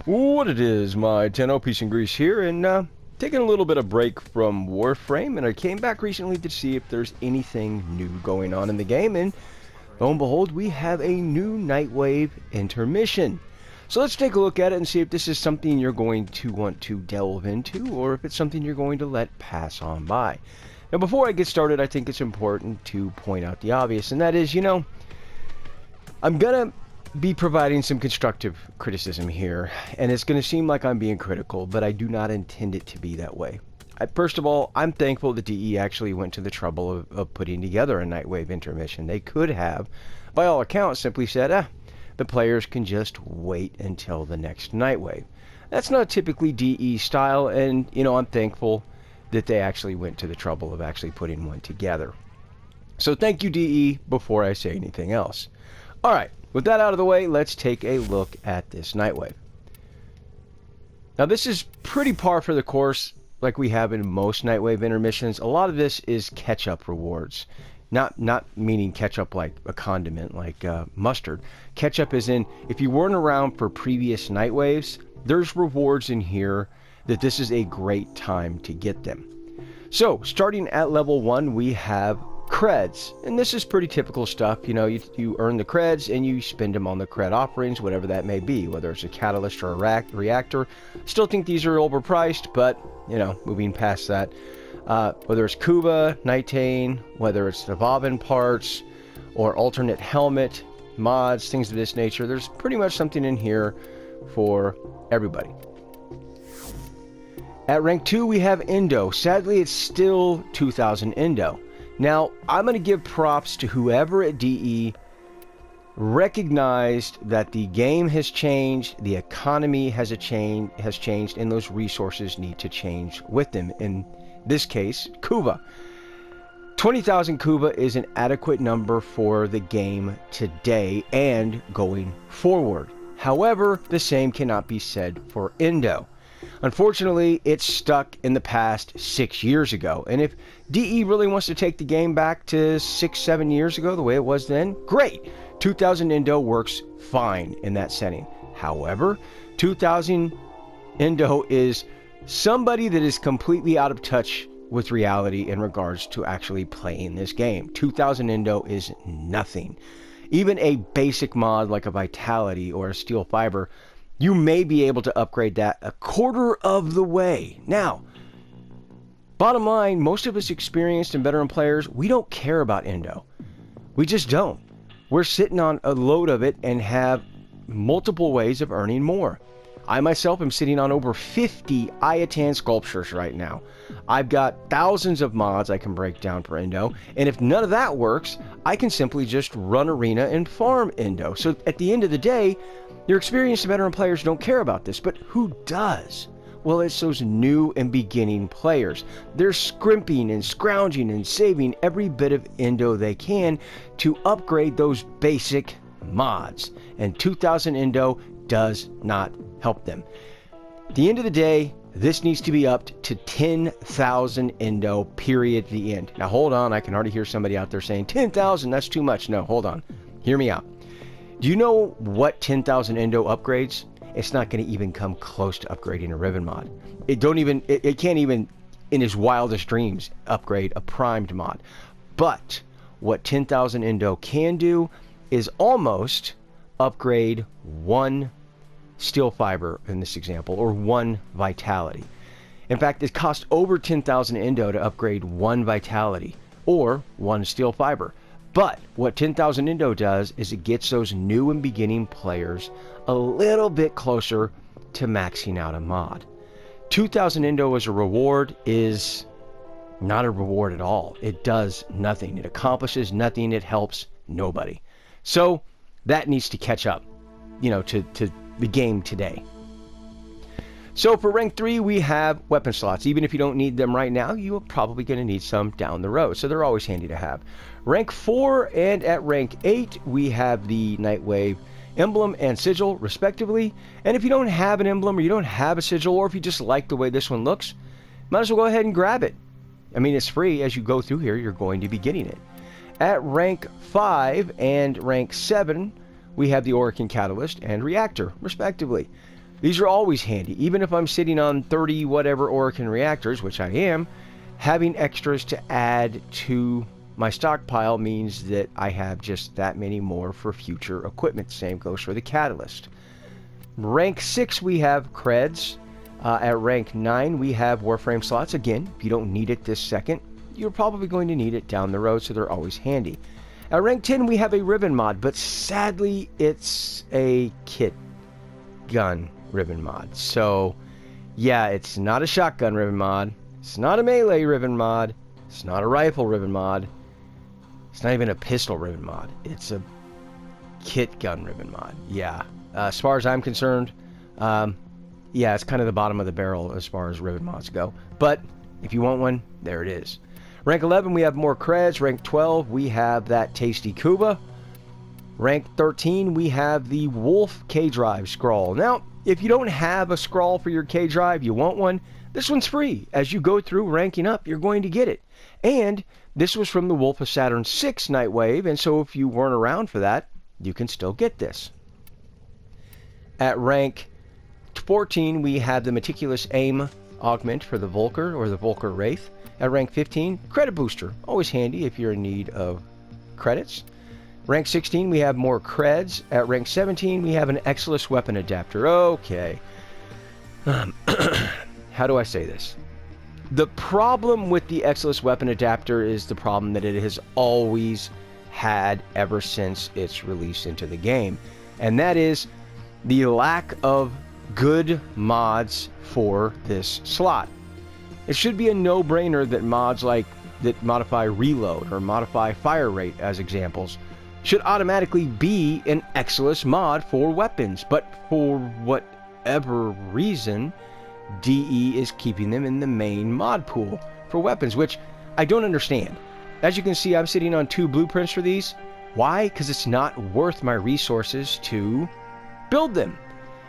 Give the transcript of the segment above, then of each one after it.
What it is, my 10 Peace and Grease here, and taking a little bit of break from Warframe, and I came back recently to see if there's anything new going on in the game, and lo and behold, we have a new Nightwave Intermission. So let's take a look at it and see if this is something you're going to want to delve into, or if it's something you're going to let pass on by. Now, before I get started, I think it's important to point out the obvious, and that is, I'm gonna be providing some constructive criticism here, and it's going to seem like I'm being critical, but I do not intend it to be that way. First of all, I'm thankful that DE actually went to the trouble of putting together a Nightwave Intermission. They could have, by all accounts, simply said, the players can just wait until the next Nightwave. That's not typically DE style, and, I'm thankful that they actually went to the trouble of actually putting one together. So thank you, DE, before I say anything else. Alright. With that out of the way, let's take a look at this Nightwave. Now, this is pretty par for the course like we have in most Nightwave intermissions. A lot of this is catch-up rewards. Not meaning ketchup like a condiment, like mustard. Ketchup is in, if you weren't around for previous Nightwaves, there's rewards in here that this is a great time to get them. So, starting at level 1, we have creds, and this is pretty typical stuff. You earn the creds and you spend them on the cred offerings, whatever that may be, whether it's a catalyst or a reactor. Still think these are overpriced, but moving past that, whether it's Kuva, Nitane, whether it's the Vavin parts or alternate helmet mods, things of this nature, there's pretty much something in here for everybody. At rank 2 we have Indo. Sadly, it's still 2000 Indo. Now, I'm going to give props to whoever at DE recognized that the game has changed, the economy has changed, and those resources need to change with them. In this case, Kuva. 20,000 Kuva is an adequate number for the game today and going forward. However, the same cannot be said for Indo. Unfortunately, it's stuck in the past 6 years ago, and if DE really wants to take the game back to 6-7 years ago, the way it was then, great. 2000 Indo works fine in that setting. However, 2000 Indo is somebody that is completely out of touch with reality in regards to actually playing this game. 2000 Indo is nothing. Even a basic mod like a Vitality or a Steel Fiber, you may be able to upgrade that a quarter of the way. Now, bottom line, most of us experienced and veteran players, we don't care about Indo. We just don't. We're sitting on a load of it and have multiple ways of earning more. I myself am sitting on over 50 Ayatan sculptures right now. I've got thousands of mods I can break down for Indo, and if none of that works, I can simply just run Arena and farm Indo. So at the end of the day, your experienced veteran players don't care about this, but who does? Well, it's those new and beginning players. They're scrimping and scrounging and saving every bit of Indo they can to upgrade those basic mods. And 2000 Indo does not help them. At the end of the day, this needs to be upped to 10,000 Indo, period, the end. Now hold on, I can already hear somebody out there saying, 10,000, that's too much. No, hold on. Hear me out. Do you know what 10,000 Indo upgrades? It's not going to even come close to upgrading a Riven mod. It can't even, in his wildest dreams, upgrade a primed mod. But what 10,000 Indo can do is almost upgrade one Steel Fiber in this example, or one Vitality. In fact, it costs over 10,000 Indo to upgrade one Vitality or one Steel Fiber. But what 10,000 Indo does is it gets those new and beginning players a little bit closer to maxing out a mod. 2,000 Indo as a reward is not a reward at all. It does nothing. It accomplishes nothing. It helps nobody. So that needs to catch up, to the game today. So for rank 3, we have weapon slots. Even if you don't need them right now, you are probably going to need some down the road. So they're always handy to have. Rank 4 and at rank 8, we have the Nightwave emblem and sigil, respectively. And if you don't have an emblem, or you don't have a sigil, or if you just like the way this one looks, might as well go ahead and grab it. I mean, it's free. As you go through here, you're going to be getting it. At rank 5 and rank 7, we have the Orokin Catalyst and Reactor, respectively. These are always handy. Even if I'm sitting on 30 whatever Orokin reactors, which I am, having extras to add to my stockpile means that I have just that many more for future equipment. Same goes for the catalyst. Rank 6 we have creds. At rank 9 we have Warframe slots. Again, if you don't need it this second, you're probably going to need it down the road, so they're always handy. At rank 10 we have a ribbon mod, but sadly it's a kit gun ribbon mod. So yeah, it's not a shotgun ribbon mod. It's not a melee ribbon mod. It's not a rifle ribbon mod. It's not even a pistol ribbon mod. It's a kit gun ribbon mod. Yeah. As far as I'm concerned, yeah, it's kind of the bottom of the barrel as far as ribbon mods go. But if you want one, there it is. Rank 11, we have more creds. Rank 12, we have that tasty Kuba. Rank 13, we have the Wolf K-Drive scroll. Now, if you don't have a scroll for your K-Drive, you want one, this one's free. As you go through ranking up, you're going to get it. And this was from the Wolf of Saturn 6 Nightwave, and so if you weren't around for that, you can still get this. At rank 14, we have the Meticulous Aim Augment for the Volker or the Volker Wraith. At rank 15, Credit Booster. Always handy if you're in need of credits. Rank 16, we have more creds. At rank 17, we have an Exilus Weapon Adapter. Okay. How do I say this? The problem with the Exilus Weapon Adapter is the problem that it has always had ever since its release into the game. And that is the lack of good mods for this slot. It should be a no-brainer that mods like that modify reload or modify fire rate as examples should automatically be an Exilus mod for weapons, but for whatever reason, DE is keeping them in the main mod pool for weapons, which I don't understand. As you can see, I'm sitting on 2 blueprints for these. Why? Because it's not worth my resources to build them.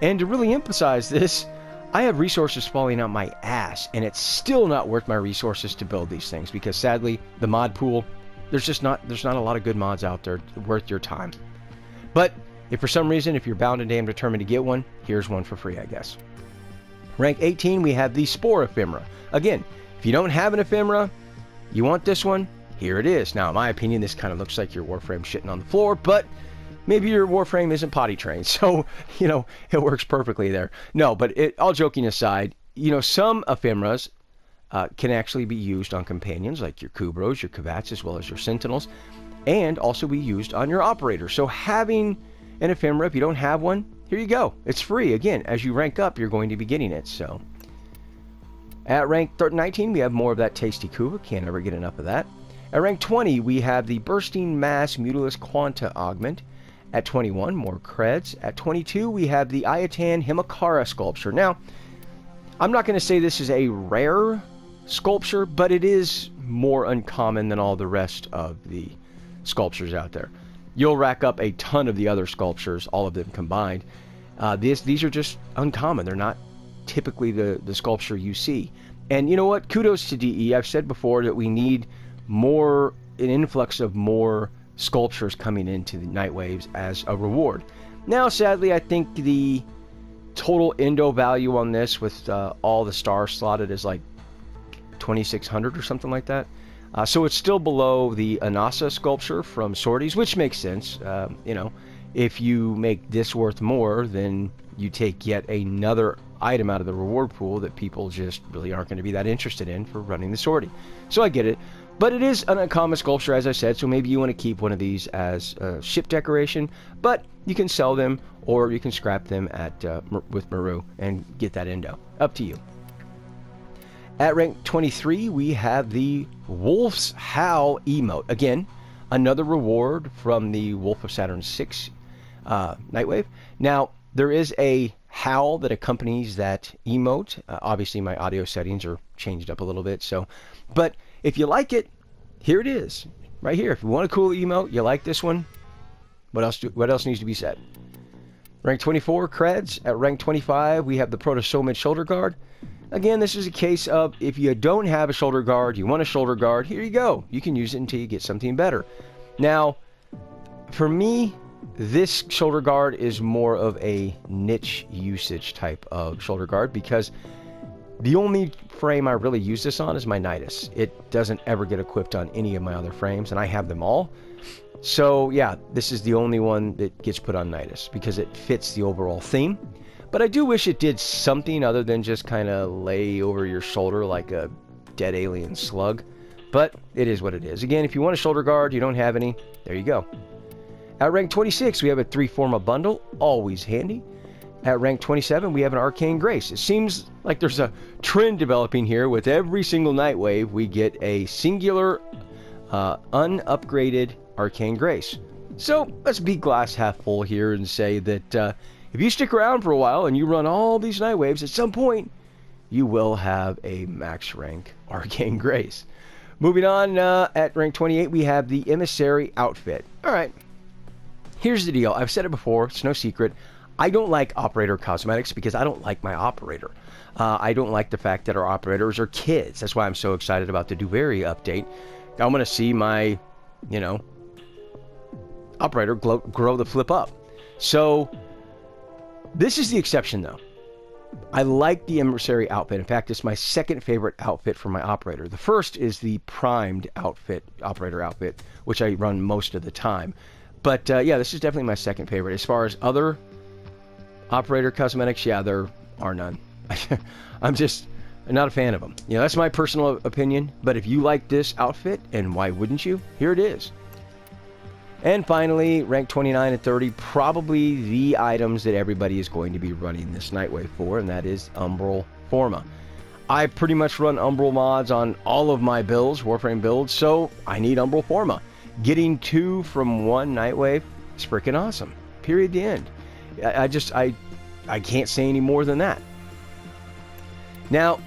And to really emphasize this, I have resources falling out my ass, and it's still not worth my resources to build these things, because sadly, the mod pool, there's not a lot of good mods out there worth your time. But if for some reason, if you're bound and damn determined to get one, here's one for free, I guess. Rank 18, we have the Spore Ephemera. Again, if you don't have an ephemera, you want this one, here it is. Now, in my opinion, this kind of looks like your Warframe shitting on the floor, but maybe your Warframe isn't potty trained, so, you know, it works perfectly there. No, but all joking aside, you know, some ephemeras can actually be used on companions, like your Kubros, your Kavats, as well as your Sentinels, and also be used on your Operator. So having an ephemera, if you don't have one, here you go. It's free. Again, as you rank up, you're going to be getting it. So at rank 19, we have more of that tasty Kuba. Can't ever get enough of that. At rank 20, we have the Bursting Mass Mutilus Quanta Augment. At 21, more creds. At 22, we have the Ayatan Himakara sculpture. Now, I'm not going to say this is a rare sculpture, but it is more uncommon than all the rest of the sculptures out there. You'll rack up a ton of the other sculptures, all of them combined. These are just uncommon. They're not typically the sculpture you see. And you know what? Kudos to DE. I've said before that we need an influx of more sculptures coming into the Nightwaves as a reward. Now, sadly, I think the total endo value on this with all the stars slotted is like 2,600 or something like that. So it's still below the Anasa sculpture from Sorties, which makes sense. You know, if you make this worth more, then you take yet another item out of the reward pool that people just really aren't going to be that interested in for running the Sortie. So I get it. But it is an uncommon sculpture, as I said, so maybe you want to keep one of these as a ship decoration, but you can sell them or you can scrap them with Maru and get that endo. Up to you. At rank 23, we have the Wolf's Howl emote. Again, another reward from the Wolf of Saturn 6 Nightwave. Now, there is a howl that accompanies that emote. Obviously, my audio settings are changed up a little bit, but if you like it, here it is, right here. If you want a cool emote, you like this one, what else needs to be said? Rank 24, creds. At rank 25, we have the Proto-Somid Shoulder Guard. Again, this is a case of if you don't have a shoulder guard, you want a shoulder guard, here you go. You can use it until you get something better. Now, for me, this shoulder guard is more of a niche usage type of shoulder guard because the only frame I really use this on is my Nidus. It doesn't ever get equipped on any of my other frames, and I have them all. So yeah, this is the only one that gets put on Nidus because it fits the overall theme. But I do wish it did something other than just kind of lay over your shoulder like a dead alien slug. But it is what it is. Again, if you want a shoulder guard, you don't have any, there you go. At rank 26, we have a 3-Forma bundle, always handy. At rank 27, we have an Arcane Grace. It seems like there's a trend developing here. With every single Nightwave, we get a singular, unupgraded Arcane Grace. So let's be glass half full here and say that if you stick around for a while and you run all these Nightwaves, at some point you will have a max rank Arcane Grace. Moving on, at rank 28, we have the Emissary outfit. All right, here's the deal. I've said it before. It's no secret. I don't like operator cosmetics because I don't like my operator. I don't like the fact that our operators are kids. That's why I'm so excited about the Duvary update. I want to see my, operator grow the flip up. So this is the exception, though. I like the Emissary outfit. In fact, it's my second favorite outfit for my operator. The first is the primed outfit, operator outfit, which I run most of the time. But yeah, this is definitely my second favorite. As far as other operator cosmetics, yeah, there are none. I'm just not a fan of them. That's my personal opinion. But if you like this outfit, and why wouldn't you? Here it is. And finally, rank 29 and 30, probably the items that everybody is going to be running this Nightwave for, and that is Umbral Forma. I pretty much run Umbral mods on all of my builds, Warframe builds, so I need Umbral Forma. Getting 2 from 1 Nightwave is freaking awesome. Period, the end. I can't say any more than that. Now,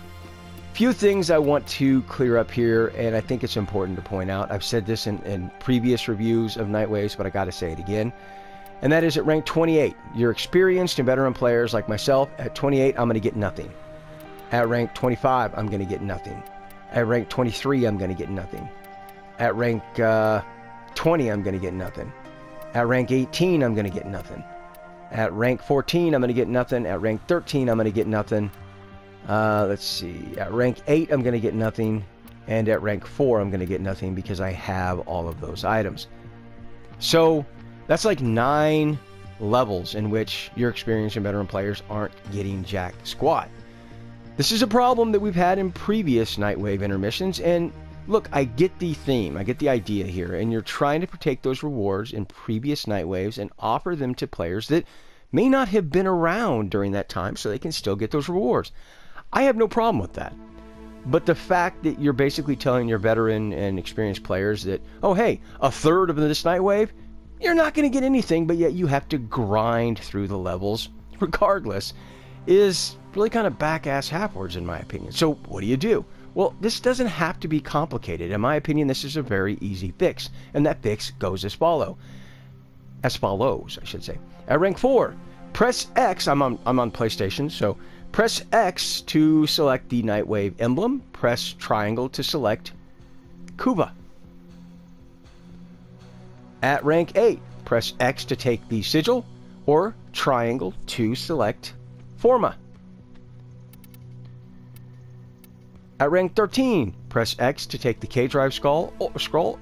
few things I want to clear up here, and I think it's important to point out. I've said this in previous reviews of Nightwaves, but I got to say it again. And that is at rank 28. You're experienced and veteran players like myself. At 28, I'm going to get nothing. At rank 25, I'm going to get nothing. At rank 23, I'm going to get nothing. At rank 20, I'm going to get nothing. At rank 18, I'm going to get nothing. At rank 14, I'm going to get nothing. At rank 13, I'm going to get nothing. Let's see. At rank 8, I'm going to get nothing. And at rank 4, I'm going to get nothing because I have all of those items. So that's like 9 levels in which your experienced and veteran players aren't getting jack squat. This is a problem that we've had in previous Nightwave intermissions. And look, I get the theme. I get the idea here. And you're trying to take those rewards in previous Nightwaves and offer them to players that may not have been around during that time so they can still get those rewards. I have no problem with that. But the fact that you're basically telling your veteran and experienced players that, oh hey, a third of this Nightwave, you're not going to get anything, but yet you have to grind through the levels regardless, is really kind of back-ass half-words in my opinion. So what do? Well, this doesn't have to be complicated. In my opinion, this is a very easy fix. And that fix goes as follows, I should say. At rank 4, press X. I'm on PlayStation, so press X to select the Nightwave emblem. Press triangle to select Kuva. At rank 8, press X to take the sigil, or triangle to select Forma. At rank 13, press X to take the K-Drive scroll,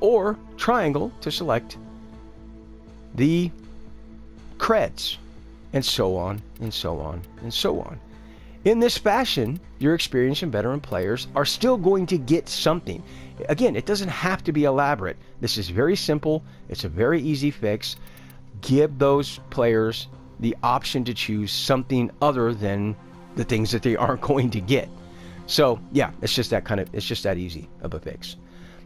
or triangle to select the creds, and so on, and so on, and so on. In this fashion, your experienced and veteran players are still going to get something. Again, it doesn't have to be elaborate. This is very simple. It's a very easy fix. Give those players the option to choose something other than the things that they aren't going to get. So yeah, it's just that easy of a fix.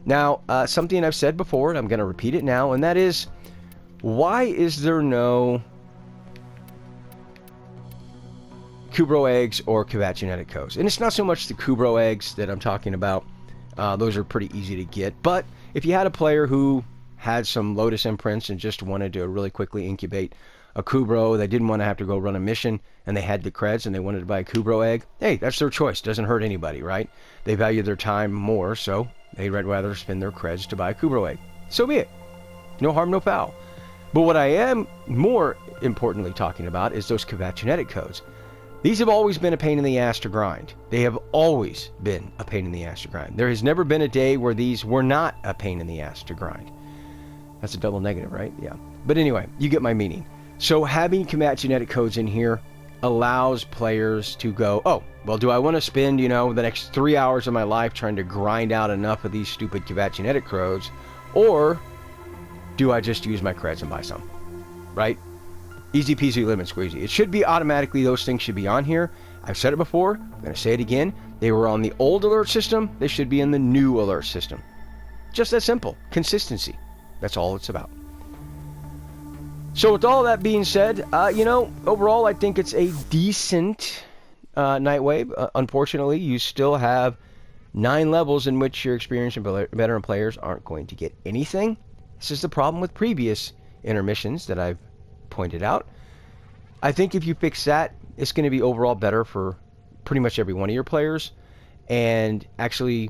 Now, something I've said before, and I'm going to repeat it now, and that is, why is there no Kubro eggs or Kavat genetic codes? And it's not so much the Kubro eggs that I'm talking about. Those are pretty easy to get. But if you had a player who had some Lotus imprints and just wanted to really quickly incubate a Kubro, they didn't want to have to go run a mission, and they had the creds and they wanted to buy a Kubro egg, hey, that's their choice. Doesn't hurt anybody, right? They value their time more, so they'd rather spend their creds to buy a Kubro egg. So be it. No harm, no foul. But what I am more importantly talking about is those combat genetic codes. These have always been a pain in the ass to grind. They have always been a pain in the ass to grind. There has never been a day where these were not a pain in the ass to grind. That's a double negative, right? Yeah. But anyway, you get my meaning. So having combat genetic codes in here allows players to go, oh, well, do I want to spend, the next 3 hours of my life trying to grind out enough of these stupid combat genetic codes, or do I just use my creds and buy some, right? Easy peasy lemon squeezy. It should be automatically, those things should be on here. I've said it before, I'm going to say it again. They were on the old alert system, they should be in the new alert system. Just that simple. Consistency. That's all it's about. So with all that being said, overall I think it's a decent Nightwave. Unfortunately, you still have 9 levels in which your experienced and veteran players aren't going to get anything. This is the problem with previous intermissions that I've pointed out. I think if you fix that, it's going to be overall better for pretty much every one of your players. And actually,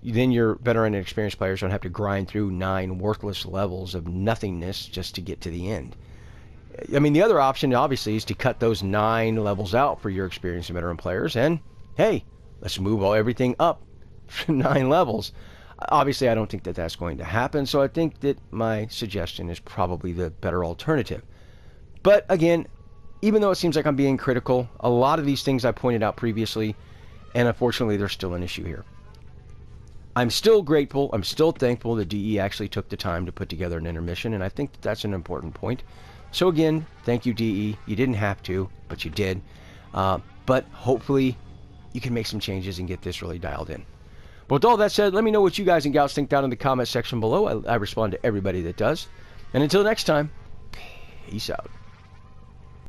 then your veteran and experienced players don't have to grind through 9 worthless levels of nothingness just to get to the end. I mean, the other option, obviously, is to cut those 9 levels out for your experienced and veteran players. And, hey, let's move everything up 9 levels. Obviously, I don't think that that's going to happen, so I think that my suggestion is probably the better alternative. But again, even though it seems like I'm being critical, a lot of these things I pointed out previously, and unfortunately, there's still an issue here. I'm still grateful, I'm still thankful that DE actually took the time to put together an intermission, and I think that that's an important point. So again, thank you, DE. You didn't have to, but you did. But hopefully, you can make some changes and get this really dialed in. But with all that said, let me know what you guys and gals think down in the comment section below. I respond to everybody that does. And until next time, peace out.